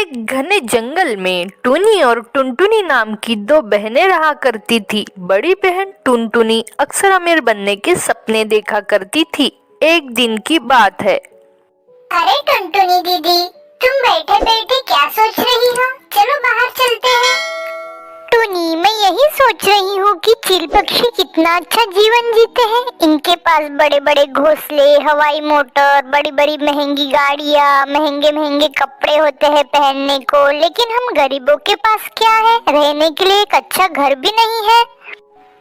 एक घने जंगल में टूनी और टुनटुनी नाम की दो बहनें रहा करती थी। बड़ी बहन टुनटुनी अक्सर अमीर बनने के सपने देखा करती थी। एक दिन की बात है। अरे टुनटुनी दीदी, तुम बैठे बैठे क्या सोच रही हो? चलो बाहर चलते हैं। टूनी, मैं यही सोच रही हूँ कि चील पक्षी कितना अच्छा जीवन जीते हैं। इनके पास बड़े बड़े घोंसले, हवाई मोटर, बड़ी बड़ी महंगी गाड़ियाँ, महंगे महंगे कपड़े होते हैं पहनने को, लेकिन हम गरीबों के पास क्या है? रहने के लिए एक अच्छा घर भी नहीं है,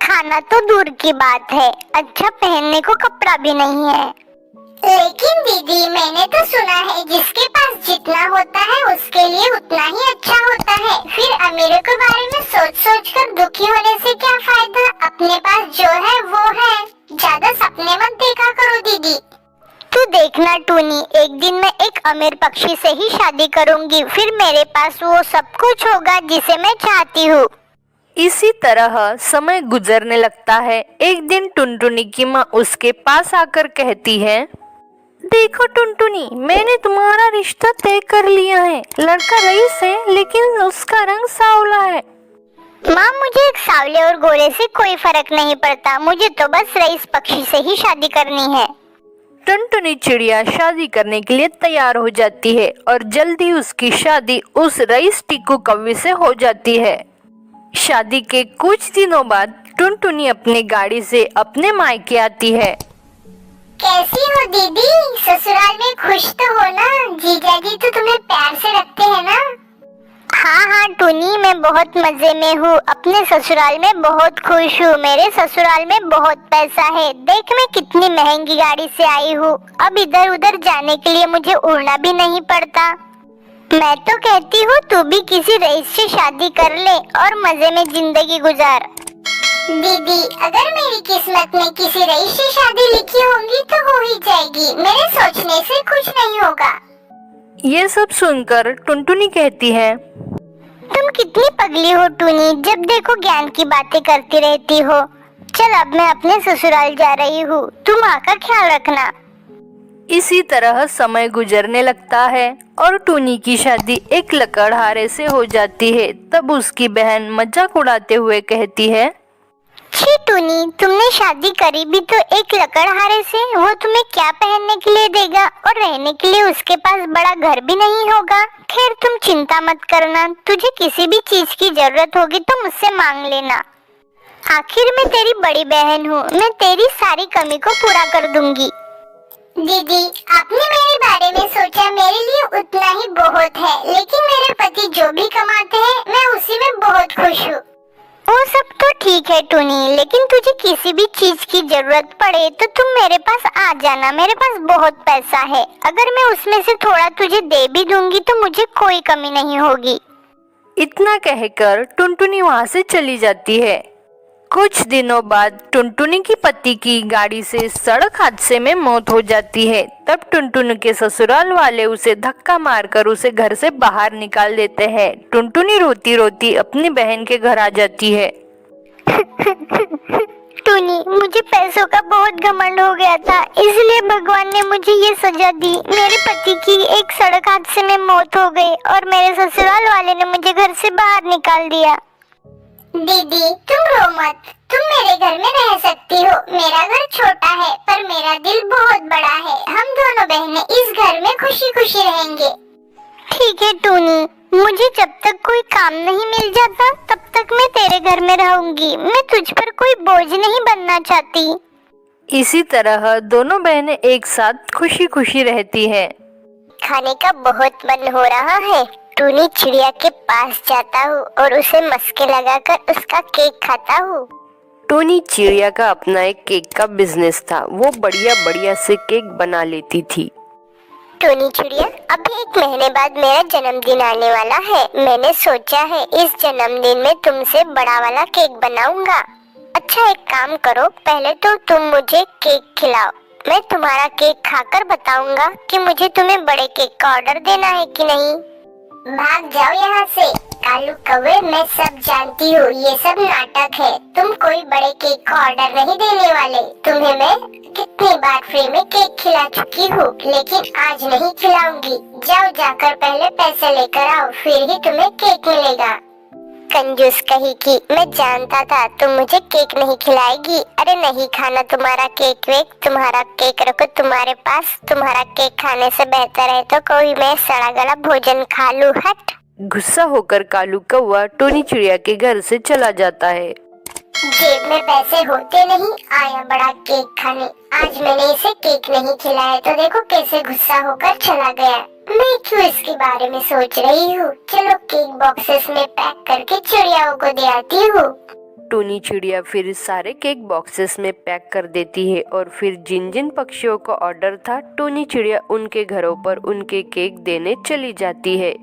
खाना तो दूर की बात है, अच्छा पहनने को कपड़ा भी नहीं है। लेकिन दीदी, मैंने तो सुना है जिसके पास जितना होता है उसके लिए उतना ही अच्छा होता है। फिर अमीरों के बारे में सोच सोच कर दुखी होने से क्या फायदा? अपने पास जो है वो है। ज्यादा सपने मत देखा करो दीदी। तू देखना टूनी, एक दिन मैं एक अमीर पक्षी से ही शादी करूंगी, फिर मेरे पास वो सब कुछ होगा जिसे मैं चाहती हूँ। इसी तरह समय गुजरने लगता है। एक दिन टुनटुनी की माँ उसके पास आकर कहती है, देखो टुनटुनी, मैंने तुम्हारा रिश्ता तय कर लिया है। लड़का रईस है, लेकिन उसका रंग सांवला है। माँ, मुझे एक सांवले और गोरे से कोई फर्क नहीं पड़ता, मुझे तो बस रईस पक्षी से ही शादी करनी है। टुनटुनी चिड़िया शादी करने के लिए तैयार हो जाती है और जल्दी उसकी शादी उस रईस टीकू कौवे से हो जाती है। शादी के कुछ दिनों बाद टुनटुनी अपनी गाड़ी से अपने मायके आती है। कैसी हो दीदी? ससुराल में खुश तो हो ना? जीजा जी तो तुम्हें प्यार से रखते हैं ना? हाँ हाँ टूनी, मैं बहुत मजे में हूँ। अपने ससुराल में बहुत खुश हूँ। मेरे ससुराल में बहुत पैसा है। देख, मैं कितनी महंगी गाड़ी से आई हूँ। अब इधर उधर जाने के लिए मुझे उड़ना भी नहीं पड़ता। मैं तो कहती हूँ तू भी किसी रईस से शादी कर ले और मजे में जिंदगी गुजार। दीदी, अगर मेरी किस्मत में किसी रईस से शादी लिखी होगी तो हो ही जाएगी। मेरे सोचने से कुछ नहीं होगा। ये सब सुनकर टुनटुनी कहती है, तुम कितनी पगली हो टूनी, जब देखो ज्ञान की बातें करती रहती हो। चल, अब मैं अपने ससुराल जा रही हूँ, तुम माँ का ख्याल रखना। इसी तरह समय गुजरने लगता है और टूनी की शादी एक लकड़हारे से हो जाती है। तब उसकी बहन मजाक उड़ाते हुए कहती है, छी टूनी, तुमने शादी करी भी तो एक लकड़हारे से। वो तुम्हें क्या पहनने के लिए देगा? और रहने के लिए उसके पास बड़ा घर भी नहीं होगा। खैर, तुम चिंता मत करना, तुझे किसी भी चीज की जरूरत होगी तो मुझसे मांग लेना। आखिर मैं तेरी बड़ी बहन हूँ, मैं तेरी सारी कमी को पूरा कर दूंगी। दीदी, आपने मेरे बारे में सोचा, मेरे लिए उतना ही बहुत है। लेकिन मेरे पति जो भी कमाते हैं मैं उसी में बहुत खुश हूँ। वो सब तो ठीक है टूनी, लेकिन तुझे किसी भी चीज की जरूरत पड़े तो तुम मेरे पास आ जाना। मेरे पास बहुत पैसा है, अगर मैं उसमें से थोड़ा तुझे दे भी दूंगी तो मुझे कोई कमी नहीं होगी। इतना कहकर टुनटुनी वहाँ से चली जाती है। कुछ दिनों बाद टुनटुनी की पति की गाड़ी से सड़क हादसे में मौत हो जाती है। तब टुनटुनी के ससुराल वाले उसे धक्का मारकर उसे घर से बाहर निकाल देते हैं। टुनटुनी रोती रोती अपनी बहन के घर आ जाती है। टूनी, मुझे पैसों का बहुत घमंड हो गया था, इसलिए भगवान ने मुझे ये सजा दी। मेरे पति की एक सड़क हादसे में मौत हो गई और मेरे ससुराल वाले ने मुझे घर से बाहर निकाल दिया। दीदी, तुम रो मत, तुम मेरे घर में रह सकती हो। मेरा घर छोटा है पर मेरा दिल बहुत बड़ा है। हम दोनों बहनें इस घर में खुशी खुशी रहेंगे। ठीक है टूनी, मुझे जब तक कोई काम नहीं मिल जाता तब तक मैं तेरे घर में रहूंगी। मैं तुझ पर कोई बोझ नहीं बनना चाहती। इसी तरह दोनों बहनें एक साथ खुशी खुशी रहती हैं। खाने का बहुत मन हो रहा है। टूनी चिड़िया के पास जाता हूँ और उसे मस्के लगाकर उसका केक खाता हूँ। टूनी चिड़िया का अपना एक केक का बिजनेस था। वो बढ़िया बढ़िया से केक बना लेती थी। टूनी चिड़िया, अभी 1 महीने बाद मेरा जन्मदिन आने वाला है। मैंने सोचा है इस जन्मदिन में तुमसे बड़ा वाला केक बनाऊंगा। अच्छा, एक काम करो, पहले तो तुम मुझे केक खिलाओ। मैं तुम्हारा केक खाकर बताऊंगा कि मुझे तुम्हें बड़े केक का ऑर्डर देना है कि नहीं। भाग जाओ यहाँ से, कालू कौवे, मैं सब जानती हूँ, ये सब नाटक है। तुम कोई बड़े केक का ऑर्डर नहीं देने वाले। तुम्हें मैं कितनी बार फ्री में केक खिला चुकी हूँ, लेकिन आज नहीं खिलाऊंगी। जाओ, जाकर पहले पैसे लेकर आओ, फिर ही तुम्हें केक मिलेगा। कंजूस कही कि मैं जानता था तुम मुझे केक नहीं खिलाएगी। अरे नहीं खाना तुम्हारा केक वेक, तुम्हारा केक रखो तुम्हारे पास। तुम्हारा केक खाने से बेहतर है तो कोई मैं सड़ा गला भोजन खा लूं। हट। गुस्सा होकर कालू कौवा टोनी चिड़िया के घर से चला जाता है। जेब में पैसे होते नहीं, आया बड़ा केक खाने। आज मैंने इसे केक नहीं खिलाया तो देखो कैसे गुस्सा होकर चला गया। मैं क्यों इसके बारे में सोच रही हूँ। चलो केक बॉक्सेस में पैक करके चिड़ियाओं को दे आती हूँ। टोनी चिड़िया फिर सारे केक बॉक्सेस में पैक कर देती है और फिर जिन जिन पक्षियों का ऑर्डर था टोनी चिड़िया उनके घरों पर उनके केक देने चली जाती है।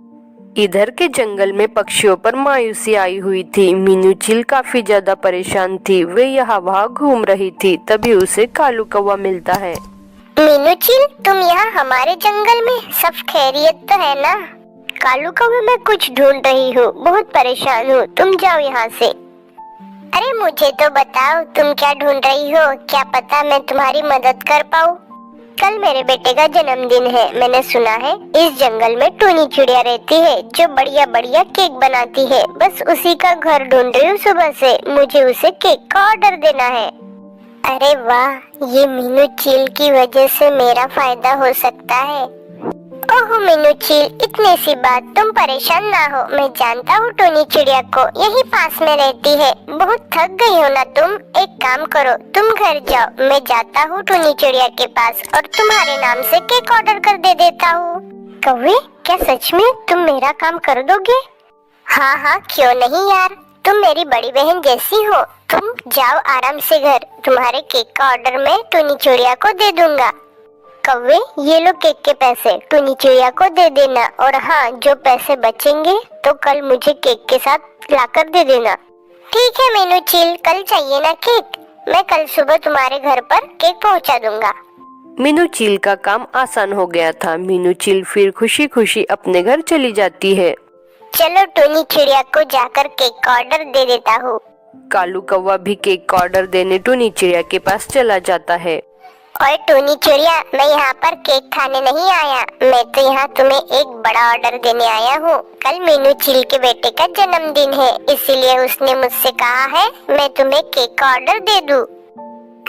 इधर के जंगल में पक्षियों पर मायूसी आई हुई थी। मीनू चील काफी ज्यादा परेशान थी। वे यहाँ वहाँ घूम रही थी, तभी उसे कालू कौवा मिलता है। मीनू चील, तुम यहाँ हमारे जंगल में, सब खैरियत तो है ना? कालू कौवे, मैं कुछ ढूंढ रही हूँ, बहुत परेशान हूँ, तुम जाओ यहाँ से। अरे मुझे तो बताओ तुम क्या ढूंढ रही हो, क्या पता मैं तुम्हारी मदद कर पाऊँ। कल मेरे बेटे का जन्मदिन है। मैंने सुना है इस जंगल में टोनी चिड़िया रहती है जो बढ़िया बढ़िया केक बनाती है। बस उसी का घर ढूंढ रही हूँ सुबह से। मुझे उसे केक का ऑर्डर देना है। अरे वाह, ये मीनू चील की वजह से मेरा फायदा हो सकता है। ओह मीनू चील, इतनी सी बात, तुम परेशान ना हो। मैं जानता हूँ टोनी चिड़िया को, यही पास में रहती है। बहुत थक गई हो ना तुम? एक काम करो, तुम घर जाओ, मैं जाता हूँ टोनी चिड़िया के पास और तुम्हारे नाम से केक ऑर्डर कर दे देता हूँ। कौवे, क्या सच में तुम मेरा काम कर दोगे? हाँ हाँ, क्यों नहीं यार, तुम मेरी बड़ी बहन जैसी हो। तुम जाओ आराम से घर, तुम्हारे केक का ऑर्डर मैं टोनी चिड़िया को दे दूंगा। कौवे, ये लो केक के पैसे, टोनी चिड़िया को दे देना। और हाँ, जो पैसे बचेंगे तो कल मुझे केक के साथ लाकर दे देना। ठीक है मीनू चील, कल चाहिए ना केक? मैं कल सुबह तुम्हारे घर पर केक पहुंचा दूंगा। मीनू चील का काम आसान हो गया था। मीनू चील फिर खुशी खुशी अपने घर चली जाती है। चलो टोनी चिड़िया को जाकर केक का ऑर्डर दे देता हूँ। कालू कौवा भी केक का ऑर्डर देने टोनी चिड़िया के पास चला जाता है। और टोनी चिड़िया, मैं यहाँ पर केक खाने नहीं आया, मैं तो यहाँ तुम्हें एक बड़ा ऑर्डर देने आया हूँ। कल मीनू चील के बेटे का जन्मदिन है, इसीलिए उसने मुझसे कहा है मैं तुम्हें केक का ऑर्डर दे दूँ।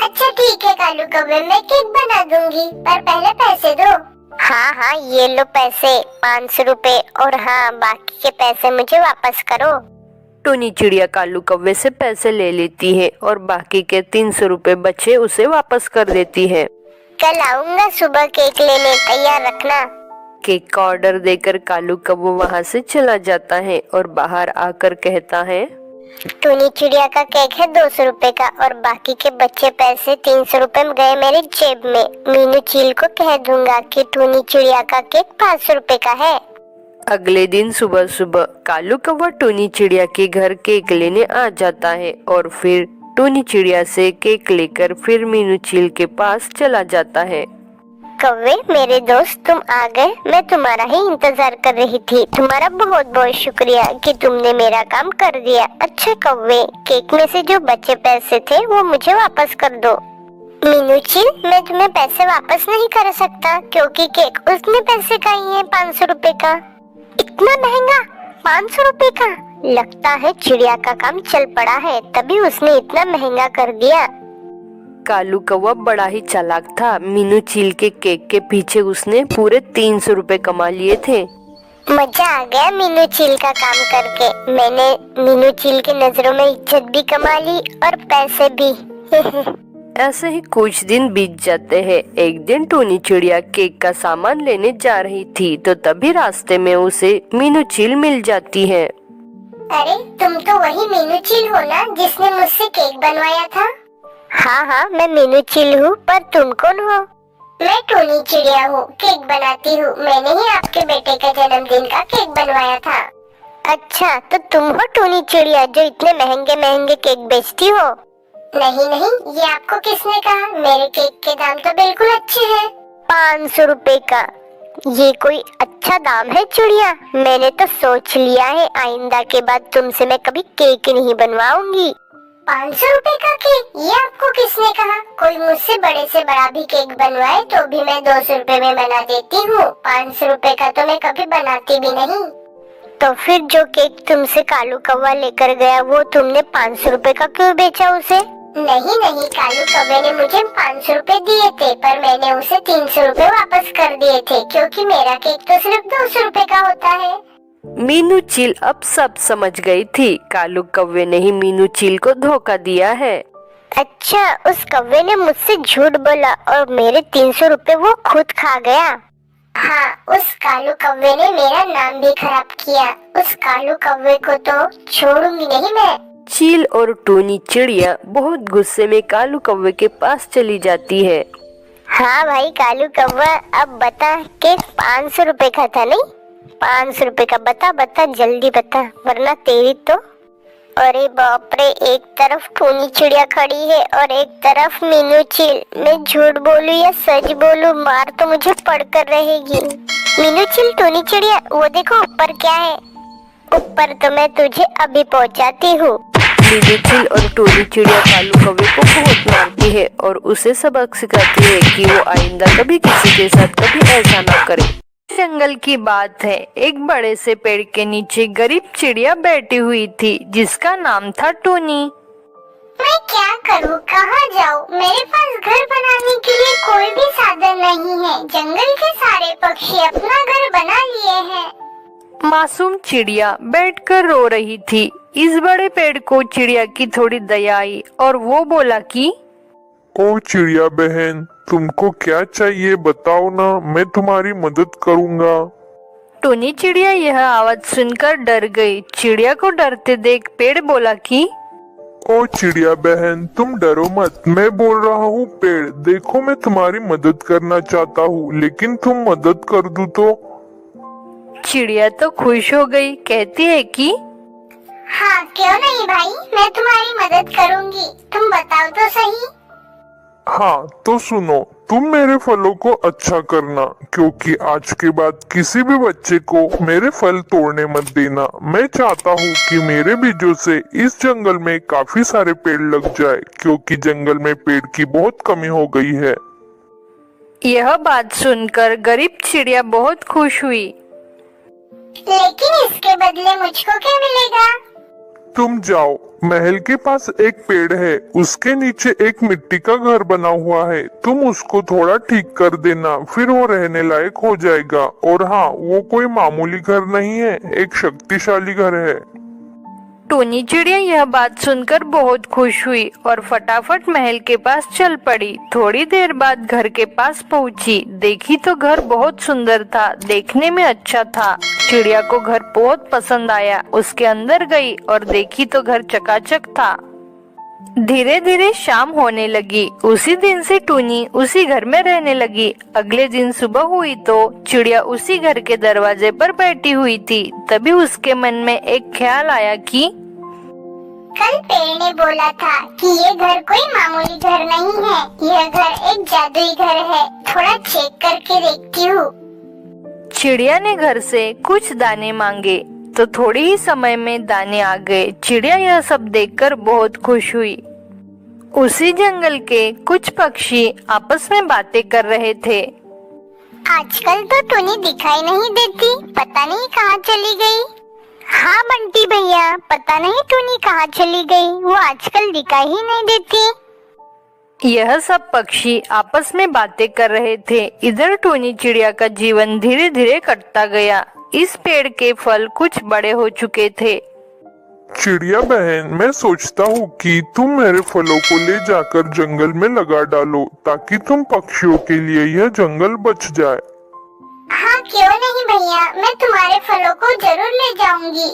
अच्छा ठीक है कालू कौवे, मैं केक बना दूंगी, पर पहले पैसे दो। हाँ हाँ, ये लो पैसे, 500 रुपए। और हाँ, बाकी के पैसे मुझे वापस करो। टोनी चिड़िया कालू कौवे से पैसे ले लेती है और बाकी के 300 रुपए बचे उसे वापस कर देती है। कल आऊंगा सुबह केक लेने, तैयार रखना। केक का ऑर्डर देकर कालू कौवा वहाँ से चला जाता है और बाहर आकर कहता है, टोनी चिड़िया का केक है 200 रुपए का और बाकी के बचे पैसे 300 रुपए गए मेरी जेब में। मीनू चील को कह दूंगा कि टोनी चिड़िया का केक 500 रुपए का है। अगले दिन सुबह सुबह कालू कौवा टोनी चिड़िया के घर केक लेने आ जाता है और फिर टोनी चिड़िया से केक लेकर फिर मीनू चील के पास चला जाता है। कौवे, मेरे दोस्त, तुम आ गए। मैं तुम्हारा ही इंतजार कर रही थी। तुम्हारा बहुत बहुत शुक्रिया कि तुमने मेरा काम कर दिया। अच्छा कौवे, केक में से जो बचे पैसे थे वो मुझे वापस कर दो। मीनू चील, मैं तुम्हें पैसे वापस नहीं कर सकता क्योंकि केक उतने पैसे का ही है, 500 रुपए का। इतना महंगा 500 रुपए का? लगता है चिड़िया का काम चल पड़ा है, तभी उसने इतना महंगा कर दिया। कालू कौवा बड़ा ही चालाक था। मीनू चील के केक के पीछे उसने पूरे 300 रुपए कमा लिए थे। मजा आ गया मीनू चील का काम करके। मैंने मीनू चील की नजरों में इज्जत भी कमा ली और पैसे भी। ऐसे ही कुछ दिन बीत जाते हैं। एक दिन टोनी चिड़िया केक का सामान लेने जा रही थी तो तभी रास्ते में उसे मीनू चील मिल जाती है। अरे तुम तो वही मीनू चील हो ना जिसने मुझसे केक बनवाया था? हाँ हाँ, मैं मीनू चील हूँ, पर तुम कौन हो? मैं टोनी चिड़िया हूँ, केक बनाती हूँ। मैंने ही आपके बेटे के जन्मदिन का केक बनवाया था। अच्छा, तो तुम हो टोनी चिड़िया जो इतने महंगे महंगे केक बेचती हो? नहीं नहीं, ये आपको किसने कहा? मेरे केक के दाम तो बिल्कुल अच्छे हैं। 500 रुपए का ये कोई अच्छा दाम है चिड़िया। मैंने तो सोच लिया है आइंदा के बाद तुमसे मैं कभी केक नहीं बनवाऊंगी। 500 रुपए का केक? ये आपको किसने कहा? कोई मुझसे बड़े से बड़ा भी केक बनवाए तो भी मैं 200 रुपए में बना देती हूँ। 500 रुपए का तो मैं कभी बनाती भी नहीं। तो फिर जो केक तुमसे कालू कौवा लेकर गया वो तुमने 500 रुपए का क्यों बेचा उसे? नहीं नहीं, कालू कौवे ने मुझे 500 रुपए दिए थे, पर मैंने उसे 300 रुपए वापस कर दिए थे, क्योंकि मेरा केक तो सिर्फ 200 रुपए का होता है। मीनू चील अब सब समझ गई थी। कालू कौवे ने ही मीनू चील को धोखा दिया है। अच्छा, उस कौवे ने मुझसे झूठ बोला और मेरे 300 रुपए वो खुद खा गया। हाँ, उस कालू कौवे ने मेरा नाम भी खराब किया। उस कालू कौवे को तो छोड़ूंगी नहीं मैं। चील और टूनी चिड़िया बहुत गुस्से में कालू कौवे के पास चली जाती है। हाँ भाई कालू कौवा, अब बता के 500 रुपए का था नहीं? 500 रुपए का बता जल्दी बता, वरना तेरी तो। अरे बाप रे, एक तरफ टूनी चिड़िया खड़ी है और एक तरफ मीनू चील। मैं झूठ बोलूं या सच बोलूं, मार तो मुझे पड़कर रहेगी। मीनू चील, टूनी चिड़िया, वो देखो ऊपर क्या है। ऊपर तो मैं तुझे अभी पहुंचाती हूँ। मीनू चील और टूनी चिड़िया कालू कौवे को बहुत मारती है और उसे सबक सिखाती है कि वो आइंदा कभी किसी के साथ कभी ऐसा ना करे। जंगल की बात है, एक बड़े से पेड़ के नीचे गरीब चिड़िया बैठी हुई थी जिसका नाम था टूनी। मैं क्या करूँ, कहाँ जाऊँ? मेरे पास घर बनाने के लिए कोई भी साधन नहीं है। जंगल के सारे पक्षी अपना घर बना लिए हैं। मासूम चिड़िया बैठकर रो रही थी। इस बड़े पेड़ को चिड़िया की थोड़ी दया आई और वो बोला कि ओ चिड़िया बहन, तुमको क्या चाहिए बताओ ना, मैं तुम्हारी मदद करूँगा। टूनी चिड़िया यह आवाज सुनकर डर गई। चिड़िया को डरते देख पेड़ बोला कि ओ चिड़िया बहन, तुम डरो मत, मैं बोल रहा हूँ पेड़। देखो मैं तुम्हारी मदद करना चाहता हूँ, लेकिन तुम मदद कर दो तो। चिड़िया तो खुश हो गई, कहती है कि हाँ क्यों नहीं भाई, मैं तुम्हारी मदद करूँगी। तुम बताओ तो सही। हाँ तो सुनो, तुम मेरे फलों को अच्छा करना, क्योंकि आज के बाद किसी भी बच्चे को मेरे फल तोड़ने मत देना। मैं चाहता हूँ कि मेरे बीजों से इस जंगल में काफी सारे पेड़ लग जाए, क्योंकि जंगल में पेड़ की बहुत कमी हो गई है। यह बात सुनकर गरीब चिड़िया बहुत खुश हुई। लेकिन इसके बदले मुझको क्या मिलेगा? तुम जाओ, महल के पास एक पेड़ है, उसके नीचे एक मिट्टी का घर बना हुआ है। तुम उसको थोड़ा ठीक कर देना, फिर वो रहने लायक हो जाएगा। और हाँ, वो कोई मामूली घर नहीं है, एक शक्तिशाली घर है। टूनी चिड़िया यह बात सुनकर बहुत खुश हुई और फटाफट महल के पास चल पड़ी। थोड़ी देर बाद घर के पास पहुंची, देखी तो घर बहुत सुंदर था, देखने में अच्छा था। चिड़िया को घर बहुत पसंद आया। उसके अंदर गई और देखी तो घर चकाचक था। धीरे धीरे शाम होने लगी। उसी दिन से टूनी उसी घर में रहने लगी। अगले दिन सुबह हुई तो चिड़िया उसी घर के दरवाजे पर बैठी हुई थी। तभी उसके मन में एक ख्याल आया कि कल पेड़ ने बोला था कि ये घर कोई मामूली घर नहीं है, यह घर एक जादुई घर है। थोड़ा चेक करके देखती हूँ। चिड़िया ने घर से कुछ दाने मांगे तो थोड़ी ही समय में दाने आ गए। चिड़िया यह सब देखकर बहुत खुश हुई। उसी जंगल के कुछ पक्षी आपस में बातें कर रहे थे। आजकल तो टूनी दिखाई नहीं देती, पता नहीं कहाँ चली गई। हाँ बंटी भैया, पता नहीं टूनी कहाँ चली गई, वो आजकल दिखाई ही नहीं देती। यह सब पक्षी आपस में बातें कर रहे थे। इधर टूनी चिड़िया का जीवन धीरे धीरे कटता गया। इस पेड़ के फल कुछ बड़े हो चुके थे। चिड़िया बहन, मैं सोचता हूँ कि तुम मेरे फलों को ले जाकर जंगल में लगा डालो, ताकि तुम पक्षियों के लिए यह जंगल बच जाए। हाँ क्यों नहीं भैया, मैं तुम्हारे फलों को जरूर ले जाऊंगी।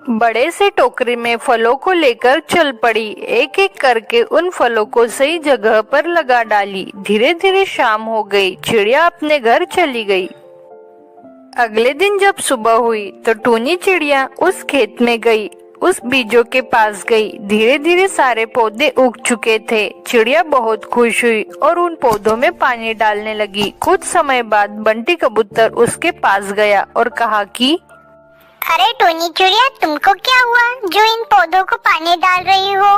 बड़े से टोकरी में फलों को लेकर चल पड़ी। एक एक करके उन फलों को सही जगह पर लगा डाली। धीरे धीरे शाम हो गई। चिड़िया अपने घर चली गई। अगले दिन जब सुबह हुई तो टूनी चिड़िया उस खेत में गई। उस बीजों के पास गई। धीरे धीरे सारे पौधे उग चुके थे। चिड़िया बहुत खुश हुई और उन पौधों में पानी डालने लगी। कुछ समय बाद बंटी कबूतर उसके पास गया और कहा कि अरे टूनी चिड़िया, तुमको क्या हुआ जो इन पौधों को पानी डाल रही हो?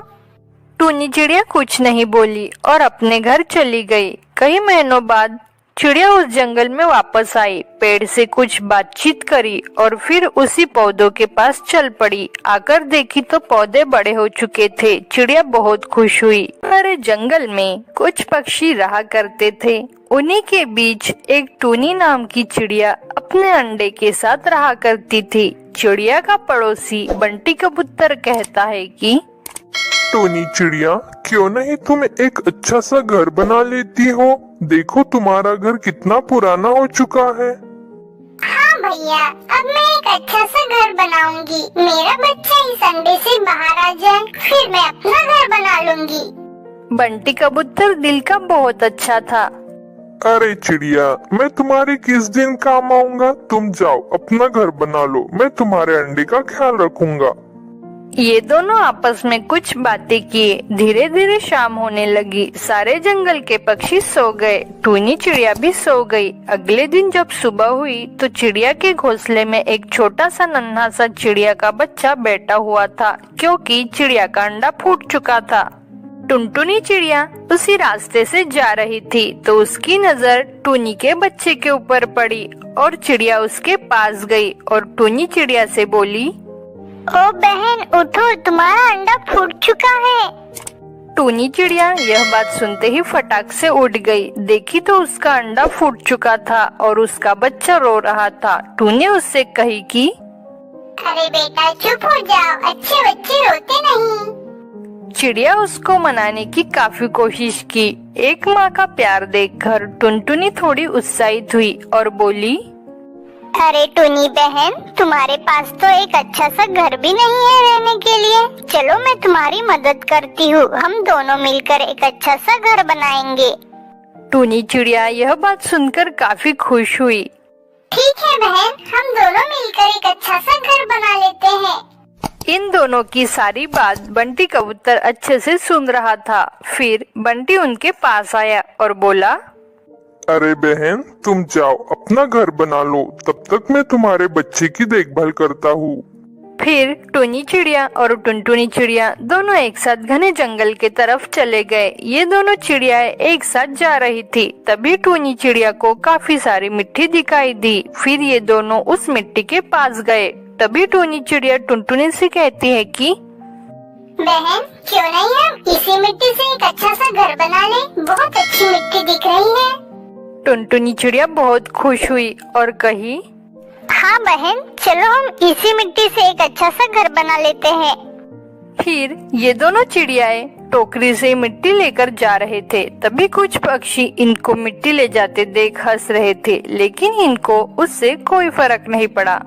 टूनी चिड़िया कुछ नहीं बोली और अपने घर चली गई। कई महीनों बाद चिड़िया उस जंगल में वापस आई, पेड़ से कुछ बातचीत करी और फिर उसी पौधों के पास चल पड़ी। आकर देखी तो पौधे बड़े हो चुके थे। चिड़िया बहुत खुश हुई। अरे जंगल में कुछ पक्षी रहा करते थे। उन्हीं के बीच एक टूनी नाम की चिड़िया अपने अंडे के साथ रहा करती थी। चिड़िया का पड़ोसी बंटी कबूतर कहता है कि टूनी चिड़िया, क्यों नहीं तुम एक अच्छा सा घर बना लेती हो? देखो तुम्हारा घर कितना पुराना हो चुका है। हाँ भैया, अब मैं एक अच्छा सा घर बनाऊंगी। मेरा बच्चा इस अंडे से बाहर आ जाए, फिर मैं अपना घर बना लूंगी। बंटी कबूतर दिल का बहुत अच्छा था। अरे चिड़िया, मैं तुम्हारे किस दिन काम आऊंगा? तुम जाओ अपना घर बना लो, मैं तुम्हारे अंडे का ख्याल रखूंगा। ये दोनों आपस में कुछ बातें किए। धीरे धीरे शाम होने लगी। सारे जंगल के पक्षी सो गए। टूनी चिड़िया भी सो गई। अगले दिन जब सुबह हुई तो चिड़िया के घोंसले में एक छोटा सा नन्हा सा चिड़िया का बच्चा बैठा हुआ था, क्योंकि चिड़िया का अंडा फूट चुका था। टुनटुनी चिड़िया उसी रास्ते से जा रही थी तो उसकी नजर टूनी के बच्चे के ऊपर पड़ी और चिड़िया उसके पास गई और टूनी चिड़िया से बोली, ओ बहन उठो, तुम्हारा अंडा फूट चुका है। टूनी चिड़िया यह बात सुनते ही फटाक से उड़ गई। देखी तो उसका अंडा फूट चुका था और उसका बच्चा रो रहा था। टूनी उससे कही कि अरे बेटा चुप हो जाओ, अच्छे बच्चे रोते नहीं। चिड़िया उसको मनाने की काफी कोशिश की। एक माँ का प्यार देखकर टुनटुनी थोड़ी उत्साहित हुई और बोली, अरे टूनी बहन, तुम्हारे पास तो एक अच्छा सा घर भी नहीं है रहने के लिए। चलो मैं तुम्हारी मदद करती हूँ, हम दोनों मिलकर एक अच्छा सा घर बनाएंगे। टूनी चिड़िया यह बात सुनकर काफी खुश हुई। ठीक है बहन, हम दोनों मिलकर एक अच्छा सा घर बना लेते हैं। इन दोनों की सारी बात बंटी कबूतर अच्छे से सुन रहा था। फिर बंटी उनके पास आया और बोला, अरे बहन, तुम जाओ अपना घर बना लो, तब तक मैं तुम्हारे बच्चे की देखभाल करता हूँ। फिर टूनी चिड़िया और टुनटुनी चिड़िया दोनों एक साथ घने जंगल के तरफ चले गए। ये दोनों चिड़ियाएं एक साथ जा रही थी। तभी टूनी चिड़िया को काफी सारी मिट्टी दिखाई दी। फिर ये दोनों उस मिट्टी के पास गए। तभी टूनी चिड़िया टुनटुनी से कहती है कि बहन, क्यों नहीं हम इसी मिट्टी से एक अच्छा सा घर बना ले? बहुत अच्छी मिट्टी दिख रही है। टुनटुनी चिड़िया बहुत खुश हुई और कही, हाँ बहन, चलो हम इसी मिट्टी से एक अच्छा सा घर बना लेते हैं। फिर ये दोनों चिड़ियाएं टोकरी से मिट्टी लेकर जा रहे थे। तभी कुछ पक्षी इनको मिट्टी ले जाते देख हंस रहे थे, लेकिन इनको उससे कोई फर्क नहीं पड़ा।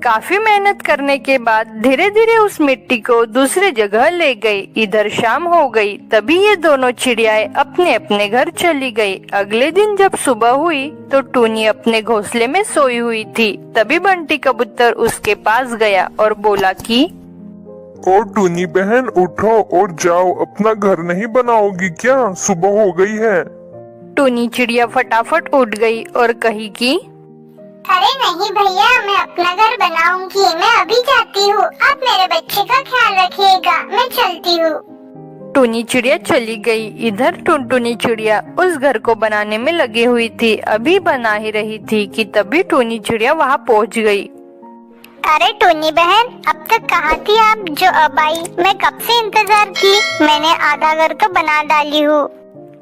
काफी मेहनत करने के बाद धीरे धीरे उस मिट्टी को दूसरी जगह ले गई। इधर शाम हो गई। तभी ये दोनों चिड़ियाएं अपने अपने घर चली गई। अगले दिन जब सुबह हुई तो टूनी अपने घोंसले में सोई हुई थी। तभी बंटी कबूतर उसके पास गया और बोला कि ओ टूनी बहन, उठो और जाओ, अपना घर नहीं बनाओगी क्या? सुबह हो गई है। टूनी चिड़िया फटाफट उठ गई और कही कि अरे नहीं भैया, मैं अपना घर बनाऊंगी। मैं अभी जाती हूँ, आप मेरे बच्चे का ख्याल रखिएगा। मैं चलती हूँ। टूनी चिड़िया चली गई। इधर टुनटुनी चिड़िया उस घर को बनाने में लगी हुई थी। अभी बना ही रही थी कि तभी टूनी चिड़िया वहाँ पहुँच गई। अरे टूनी बहन, अब तक कहाँ थी आप जो अब आई? मैं कब से इंतजार की। मैंने आधा घर तो बना डाली हूँ।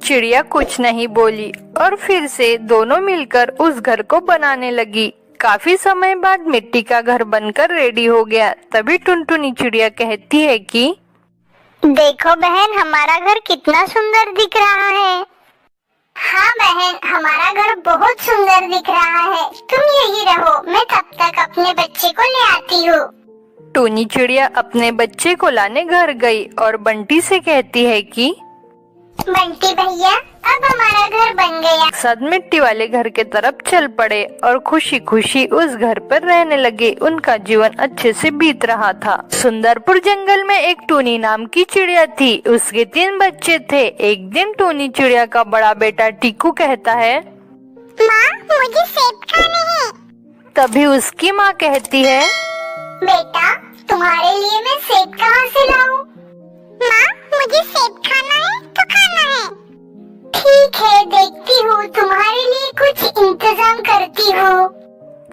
चिड़िया कुछ नहीं बोली और फिर से दोनों मिलकर उस घर को बनाने लगी। काफी समय बाद मिट्टी का घर बनकर रेडी हो गया। तभी टुनटुनी चिड़िया कहती है कि देखो बहन, हमारा घर कितना सुंदर दिख रहा है। हाँ बहन, हमारा घर बहुत सुंदर दिख रहा है। तुम यही रहो, मैं तब तक अपने बच्चे को ले आती हूँ। टूनी चिड़िया अपने बच्चे को लाने घर गई और बंटी से कहती है कि बंटी भैया, अब हमारा घर बन गया। साथ मिट्टी वाले घर के तरफ चल पड़े और खुशी खुशी उस घर पर रहने लगे। उनका जीवन अच्छे से बीत रहा था। सुंदरपुर जंगल में एक टूनी नाम की चिड़िया थी। उसके 3 बच्चे थे। एक दिन टूनी चिड़िया का बड़ा बेटा टीकू कहता है, माँ, मुझे सेब खाने हैं। तभी उसकी माँ कहती है, बेटा, तुम्हारे लिए मैं सेब कहाँ से लाऊं? माँ, मुझे सेब खाना है तो खाना है। ठीक है, देखती हूँ, तुम्हारे लिए कुछ इंतजाम करती हूँ।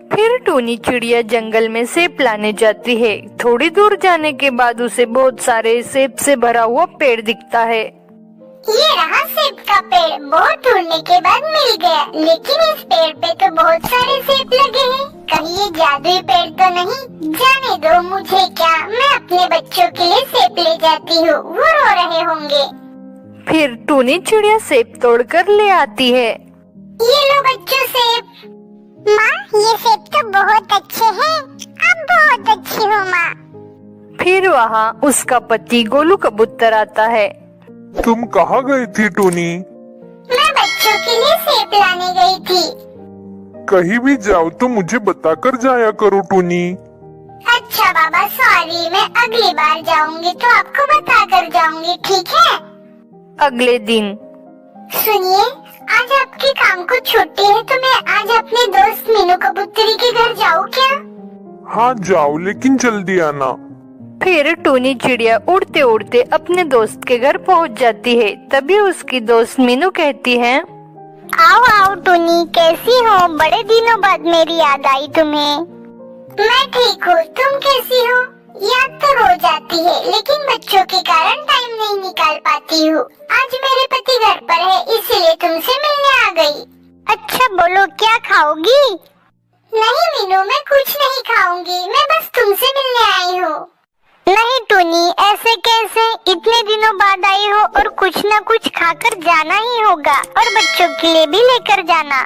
फिर टूनी चिड़िया जंगल में सेब लाने जाती है। थोड़ी दूर जाने के बाद उसे बहुत सारे सेब से भरा हुआ पेड़ दिखता है। ये रहा सेब का पेड़। बहुत ढूंढने के बाद मिल गया, लेकिन इस पेड़ पे तो बहुत सारे सेब लगे हैं। कहीं ये जादुई पेड़ तो नहीं? जाने दो मुझे, क्या मैं अपने बच्चों के लिए सेब ले जाती हूँ, वो रो रहे होंगे। फिर टूनी चिड़िया सेब तोड़कर ले आती है। ये लो बच्चों सेब। माँ, ये सेब तो बहुत अच्छे हैं। आप बहुत अच्छी हो माँ। फिर वहाँ उसका पति गोलू कबूतर आता है। तुम कहाँ गई थी टूनी? मैं बच्चों के लिए सेब लाने गई थी। कहीं भी जाओ तो मुझे बताकर जाया करो टूनी। अच्छा बाबा, सॉरी, मैं अगली बार जाऊंगी तो आपको बता कर जाऊंगी, ठीक है? अगले दिन, सुनिए, आज आपके काम को छुट्टी है तो मैं आज अपने दोस्त मीनू कबूतरी के घर जाऊँ क्या? हाँ जाओ, लेकिन जल्दी आना। फिर टूनी चिड़िया उड़ते उड़ते अपने दोस्त के घर पहुंच जाती है। तभी उसकी दोस्त मीनू कहती है, आओ आओ टूनी, कैसी हो? बड़े दिनों बाद मेरी याद आई तुम्हें। मैं ठीक हूँ, तुम कैसी हो? याद तो रोज आती है, लेकिन बच्चों के कारण टाइम नहीं निकाल पाती हूँ। आज मेरे पति घर पर है, इसीलिए तुमसे मिलने आ गई। अच्छा बोलो, क्या खाओगी? नहीं मीनू, मैं कुछ नहीं खाऊंगी, मैं बस तुमसे मिलने आई हूँ। नहीं टूनी, ऐसे कैसे? इतने दिनों बाद आई हो और कुछ न कुछ खाकर जाना ही होगा, और बच्चों के लिए भी लेकर जाना।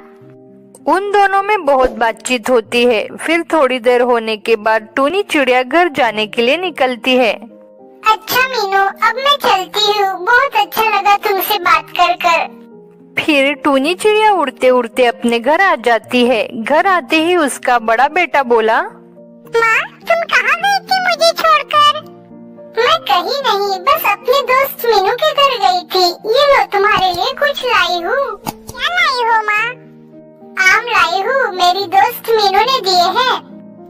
उन दोनों में बहुत बातचीत होती है। फिर थोड़ी देर होने के बाद टूनी चिड़िया घर जाने के लिए निकलती है। अच्छा मीनू, अब मैं चलती हूँ। बहुत अच्छा लगा तुमसे बात कर कर। फिर टूनी चिड़िया उड़ते उड़ते अपने घर आ जाती है। घर आते ही उसका बड़ा बेटा बोला, माँ, तुम कहाँ गई थी मुझे छोड़कर? मैं कहीं नहीं, बस अपने दोस्त मीनू के घर गई थी। ये लो, तुम्हारे लिए कुछ लाई हूँ। क्या लाई हो माँ? आम लाई हूँ, मेरी दोस्त मीनू ने दिए हैं।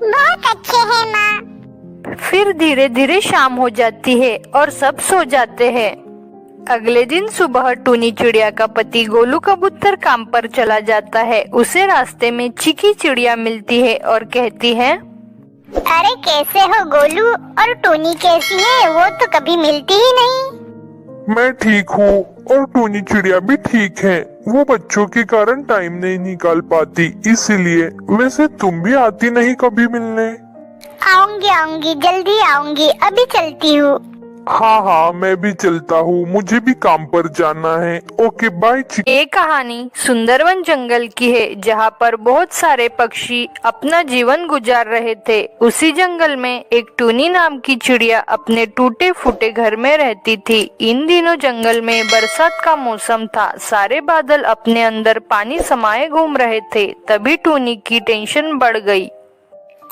बहुत अच्छे हैं माँ। फिर धीरे धीरे शाम हो जाती है और सब सो जाते हैं। अगले दिन सुबह टूनी चिड़िया का पति गोलू कबूतर काम पर चला जाता है। उसे रास्ते में चीकी चिड़िया मिलती है और कहती है, अरे कैसे हो गोलू? और टूनी कैसी है? वो तो कभी मिलती ही नहीं। मैं ठीक हूँ और टूनी चिड़िया भी ठीक है। वो बच्चों के कारण टाइम नहीं निकाल पाती, इसीलिए। वैसे तुम भी आती नहीं कभी मिलने? आऊंगी आऊंगी, जल्दी आऊंगी। अभी चलती हूँ। हाँ हाँ, मैं भी चलता हूँ, मुझे भी काम पर जाना है। Okay bye. ये कहानी सुंदरवन जंगल की है, जहाँ पर बहुत सारे पक्षी अपना जीवन गुजार रहे थे। उसी जंगल में एक टूनी नाम की चिड़िया अपने टूटे फूटे घर में रहती थी। इन दिनों जंगल में बरसात का मौसम था। सारे बादल अपने अंदर पानी समाये घूम रहे थे। तभी टूनी की टेंशन बढ़ गई।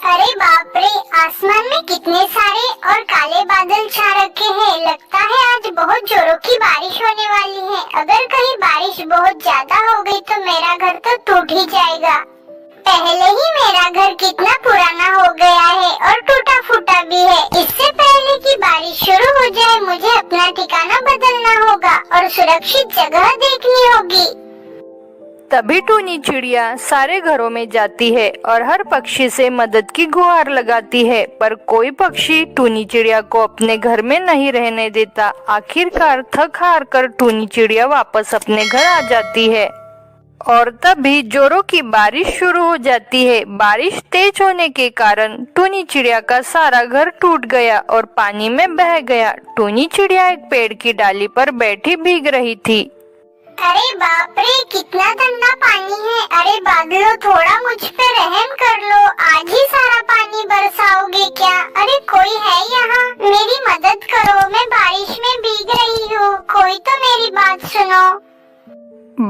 अरे बाप रे, आसमान में कितने सारे और काले बादल छा रखे हैं। लगता है आज बहुत जोरों की बारिश होने वाली है। अगर कहीं बारिश बहुत ज्यादा हो गई तो मेरा घर तो टूट ही जाएगा। पहले ही मेरा घर कितना पुराना हो गया है और टूटा फूटा भी है। इससे पहले कि बारिश शुरू हो जाए मुझे अपना ठिकाना बदलना होगा और सुरक्षित जगह देखनी होगी। तभी टूनी चिड़िया सारे घरों में जाती है और हर पक्षी से मदद की गुहार लगाती है, पर कोई पक्षी टूनी चिड़िया को अपने घर में नहीं रहने देता। आखिरकार थक हार कर टूनी चिड़िया वापस अपने घर आ जाती है और तभी जोरों की बारिश शुरू हो जाती है। बारिश तेज होने के कारण टूनी चिड़िया का सारा घर टूट गया और पानी में बह गया। टूनी चिड़िया एक पेड़ की डाली पर बैठी भीग रही थी। अरे बाप रे, कितना गंदा पानी है। अरे बादलों, थोड़ा मुझ पे रहम कर लो। आज ही सारा पानी बरसाओगे क्या? अरे कोई है यहाँ? मेरी मदद करो, मैं बारिश में भीग रही हूँ। कोई तो मेरी बात सुन।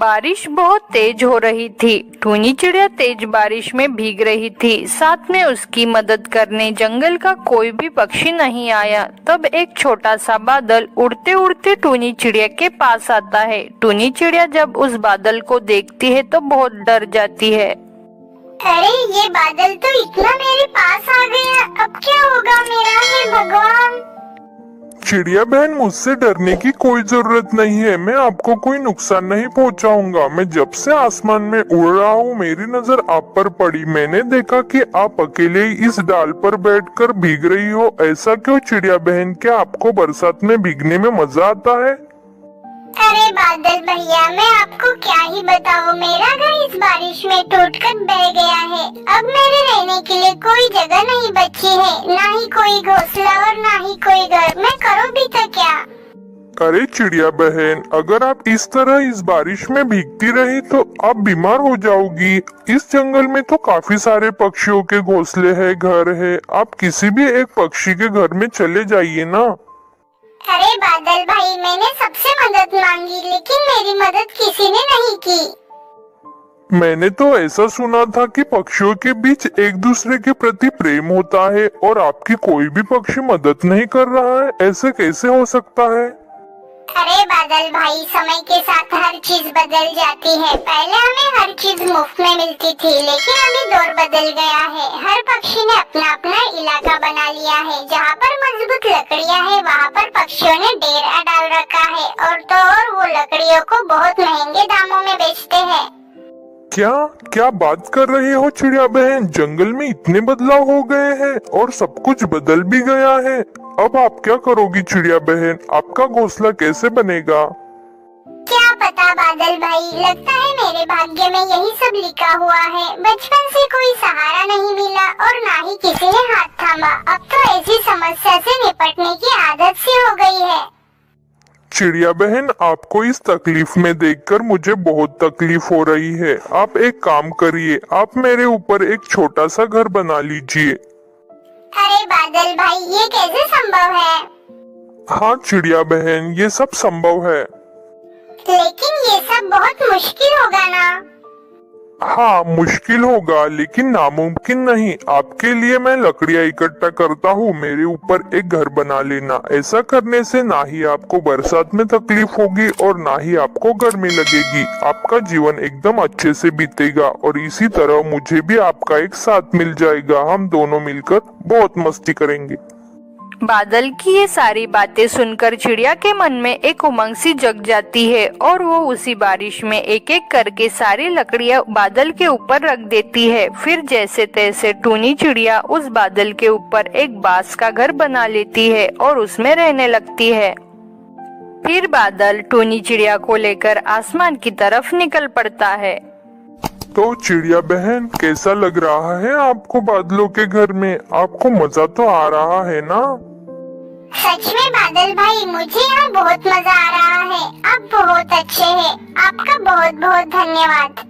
बारिश बहुत तेज हो रही थी। टूनी चिड़िया तेज बारिश में भीग रही थी। साथ में उसकी मदद करने जंगल का कोई भी पक्षी नहीं आया। तब एक छोटा सा बादल उड़ते उड़ते टूनी चिड़िया के पास आता है। टूनी चिड़िया जब उस बादल को देखती है तो बहुत डर जाती है। अरे ये बादल तो इतना मेरे पास आ गया, अब क्या होगा मेरा, हे भगवान। चिड़िया बहन, मुझसे डरने की कोई जरूरत नहीं है। मैं आपको कोई नुकसान नहीं पहुंचाऊंगा। मैं जब से आसमान में उड़ रहा हूँ मेरी नजर आप पर पड़ी। मैंने देखा कि आप अकेले ही इस डाल पर बैठकर भीग रही हो। ऐसा क्यों चिड़िया बहन, क्या आपको बरसात में भीगने में मजा आता है? अरे बादल भैया, मैं आपको क्या ही बताऊं, मेरा घर इस बारिश में टूटकर बह गया है। अब मेरे रहने के लिए कोई जगह नहीं बची है, ना ही कोई घोंसला और ना ही कोई घर। मैं करूं भी तो क्या? अरे चिड़िया बहन, अगर आप इस तरह इस बारिश में भीगती रही तो आप बीमार हो जाओगी। इस जंगल में तो काफी सारे पक्षियों के घोंसले हैं, घर है। आप किसी भी एक पक्षी के घर में चले जाइए ना। अरे बादल भाई, मैंने सबसे मदद मांगी लेकिन मेरी मदद किसी ने नहीं की। मैंने तो ऐसा सुना था कि पक्षियों के बीच एक दूसरे के प्रति प्रेम होता है और आपकी कोई भी पक्षी मदद नहीं कर रहा है। ऐसे कैसे हो सकता है? अरे बादल भाई, समय के साथ हर चीज बदल जाती है। पहले हमें हर चीज मुफ्त में मिलती थी, लेकिन अभी दौर बदल गया है। हर पक्षी ने अपना अपना इलाका बना लिया है। जहाँ पर मजबूत लकड़ियाँ है वहाँ पर पक्षियों ने डेरा डाल रखा है, और तो और वो लकड़ियों को बहुत महंगे दामों में बेचते हैं। क्या बात कर रही हो चिड़िया बहन? जंगल में इतने बदलाव हो गए हैं और सब कुछ बदल भी गया है। अब आप क्या करोगी चिड़िया बहन? आपका घोंसला कैसे बनेगा? क्या पता बादल भाई, लगता है मेरे भाग्य में यही सब लिखा हुआ है। बचपन से कोई सहारा नहीं मिला और ना ही किसी ने हाथ थामा। अब तो ऐसी समस्या से निपटने की आदत सी हो गई है। चिड़िया बहन, आपको इस तकलीफ में देखकर मुझे बहुत तकलीफ हो रही है। आप एक काम करिए, आप मेरे ऊपर एक छोटा सा घर बना लीजिए। अरे बादल भाई, ये कैसे संभव है? हाँ चिड़िया बहन, ये सब संभव है। लेकिन ये सब बहुत मुश्किल होगा ना? हाँ मुश्किल होगा, लेकिन नामुमकिन नहीं। आपके लिए मैं लकड़ियाँ इकट्ठा करता हूँ, मेरे ऊपर एक घर बना लेना। ऐसा करने से ना ही आपको बरसात में तकलीफ होगी और ना ही आपको गर्मी लगेगी। आपका जीवन एकदम अच्छे से बीतेगा और इसी तरह मुझे भी आपका एक साथ मिल जाएगा। हम दोनों मिलकर बहुत मस्ती करेंगे। बादल की ये सारी बातें सुनकर चिड़िया के मन में एक उमंग सी जग जाती है और वो उसी बारिश में एक एक करके सारी लकड़ियां बादल के ऊपर रख देती है। फिर जैसे तैसे टूनी चिड़िया उस बादल के ऊपर एक बांस का घर बना लेती है और उसमें रहने लगती है। फिर बादल टूनी चिड़िया को लेकर आसमान की तरफ निकल पड़ता है। तो चिड़िया बहन, कैसा लग रहा है आपको बादलों के घर में? आपको मजा तो आ रहा है ना? सच में बादल भाई, मुझे यहाँ बहुत मजा आ रहा है। आप बहुत अच्छे हैं, आपका बहुत बहुत धन्यवाद।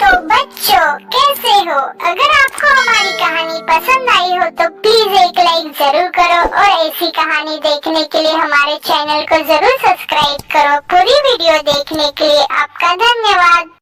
तो बच्चों, कैसे हो? अगर आपको हमारी कहानी पसंद आई हो तो प्लीज एक लाइक जरूर करो और ऐसी कहानी देखने के लिए हमारे चैनल को जरूर सब्सक्राइब करो। पूरी वीडियो देखने के लिए आपका धन्यवाद।